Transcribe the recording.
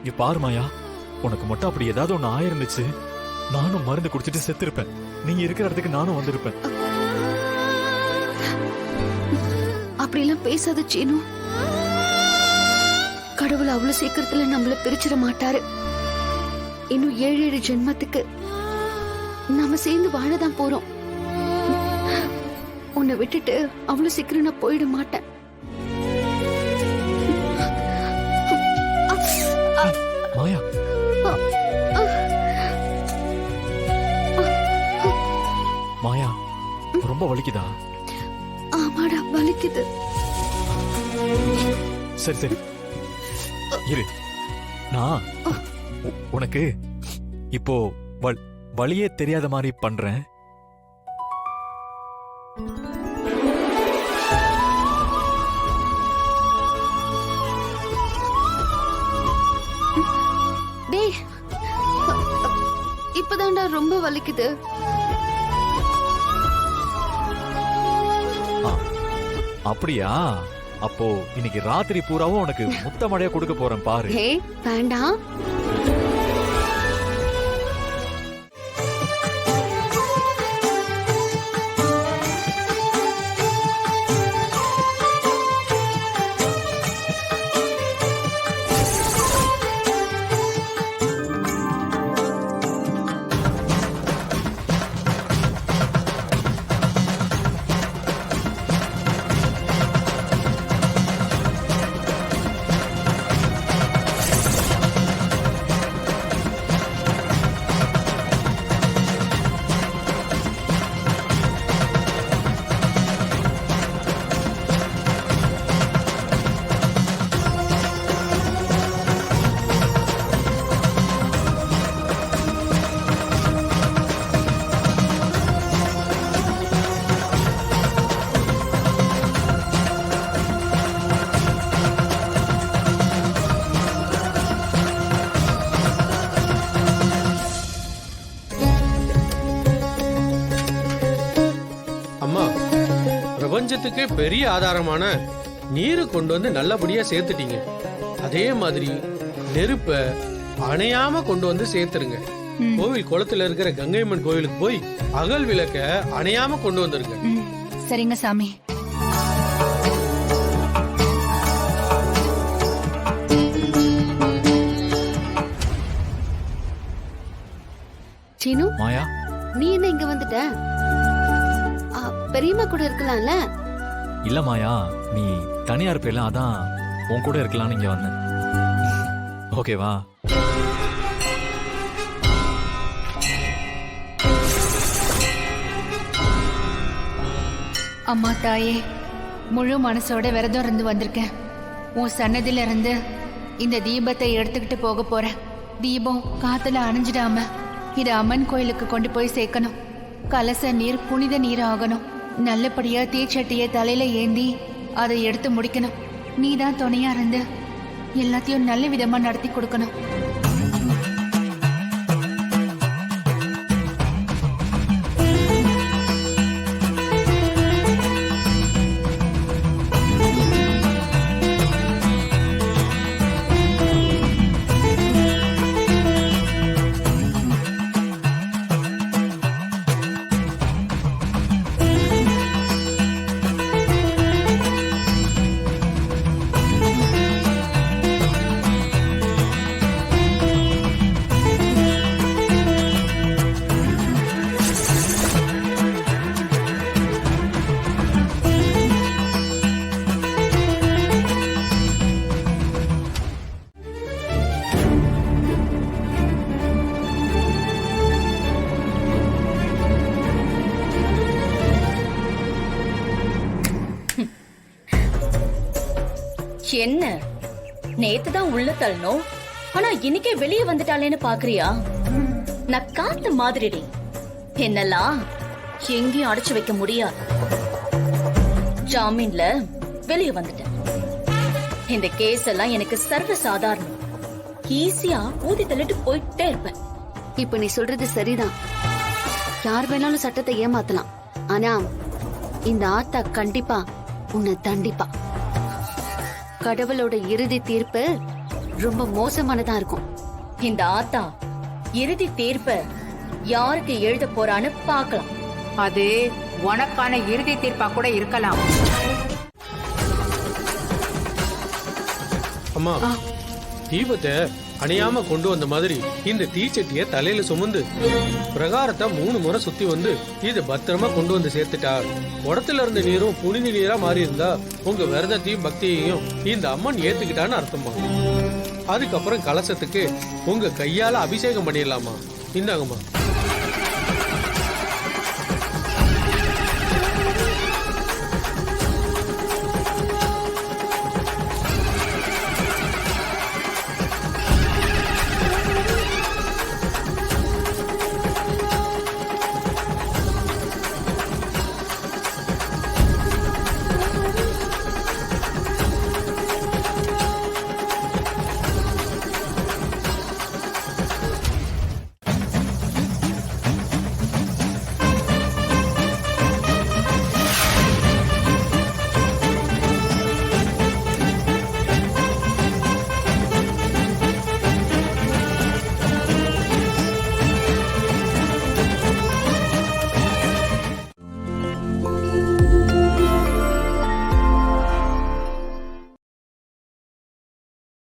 இங்க பாரு மாயா, உனக்கு மட்டும் அப்படி ஏதாவது ஒண்ணு ஆயிருந்துச்சு, நானும் மருந்து குடிச்சிட்டு செத்துருப்பேன். நீங்க இருக்கிற இடத்துக்கு நானும் வந்திருப்பேன். அப்படிலாம் பேசாத சீனு. கடவுள் அவ்வளவு சீக்கிரத்துல நம்மள பிரிச்சிட மாட்டாரு. இன்னும் 7 ஜென்மத்துக்கு நாம சேர்ந்து வாழதான் போறோம். உன்னை விட்டுட்டு அவ்வளவு சீக்கிரம் நான் போயிட மாட்டேன். மாயா, மாயா, ரொம்ப வலிக்குதா? ஆமாடா, வலிக்குது. சரி சரி இரு, நான் உனக்கு இப்போ வழியே தெரியாத மாதிரி பண்றேன். டேய், இப்பதான்டா ரொம்ப வலிக்குது. அப்படியா? அப்போ இன்னைக்கு ராத்திரி பூராவும் உனக்கு முத்த மழையா கொடுக்க போறேன் பாரு. வேண்டாம். பிரபஞ்சத்துக்கு பெரிய ஆதாரமான நீரு கொண்டு வந்து நல்லபடியா சேர்த்துட்டீங்க. அதே மாதிரி நெருப்ப அணையாம கொண்டு வந்து சேர்த்துருங்க. கோவில் குளத்துல இருக்கிற கங்கைம்மன் கோவிலுக்கு போய் அகல் விளக்க அணையாம கொண்டு வந்துருங்க. சரிங்க சாமி. சீனு, மாயா, நீ என்ன இங்க வந்துட்ட? பெரியம்மா கூட இருக்கலாம்ல? இல்ல மாயா, நீ தனியா இருப்பேல, அதான் உன் கூட இருக்கலாம்னு இங்க வந்தேன். ஓகேவா? அம்மா தாயே, முழு மனசோட விரதம் இருந்து வந்திருக்கேன். உன் சன்னதில இருந்து இந்த தீபத்தை எடுத்துக்கிட்டு போக போறேன். தீபம் காத்துல அணைஞ்சிடாம இத அம்மன் கோயிலுக்கு கொண்டு போய் சேர்க்கணும். கலச நீர் புனித நீர் ஆகணும். நல்லபடியா தீச்சட்டிய தலையில ஏந்தி அதை எடுத்து முடிக்கணும். நீதான் துணையா இருந்து எல்லாத்தையும் நல்ல விதமா நடத்தி கொடுக்கணும். என்ன நேத்து தான் உள்ள தள்ளணும், ஆனா இன்னைக்கே வெளியே வந்துட்டாலேன்னு பாக்குறியா? நான் காத்து மாதிரிடி, என்னெல்லாம் எங்கேயும் அடைச்சு வைக்க முடியாது. ஜாமீன்ல வெளியே வந்துட்டேன். இந்த கேஸ் எல்லாம் எனக்கு சர்வ சாதாரணம். ஈஸியா ஊதி தள்ளிட்டு போயிட்டே இருப்பேன். இப்ப நீ சொல்றது சரிதான். யார் வேணாலும் சட்டத்தை ஏமாத்தலாம். ஆனா இந்த ஆத்தா கண்டிப்பா உன்னை தண்டிப்பா. கடவுளோட இறுதி தீர்ப்பு ரொம்ப மோசமானதா இருக்கும். இந்த ஆத்தா இறுதி தீர்ப்ப யாருக்கு எழுத போறான்னு பார்க்கலாம். அது உனக்கான இறுதி தீர்ப்பா கூட இருக்கலாம். அம்மா, தீபத்தை அணையாம கொண்டு வந்த மாதிரி இந்த தீச்சட்டிய தலையில சுமந்து பிரகாரத்தை 3 முறை சுத்தி வந்து இது பத்திரமா கொண்டு வந்து சேர்த்துட்டா. குடத்துல இருந்த நீரும் புனித நீரா மாறி இருந்தா உங்க விரதத்தையும் பக்தியையும் இந்த அம்மன் ஏத்துக்கிட்டான்னு அர்த்தமா. அதுக்கப்புறம் கலசத்துக்கு உங்க கையால அபிஷேகம் பண்ணிடலாமா. இந்தாங்கம்மா.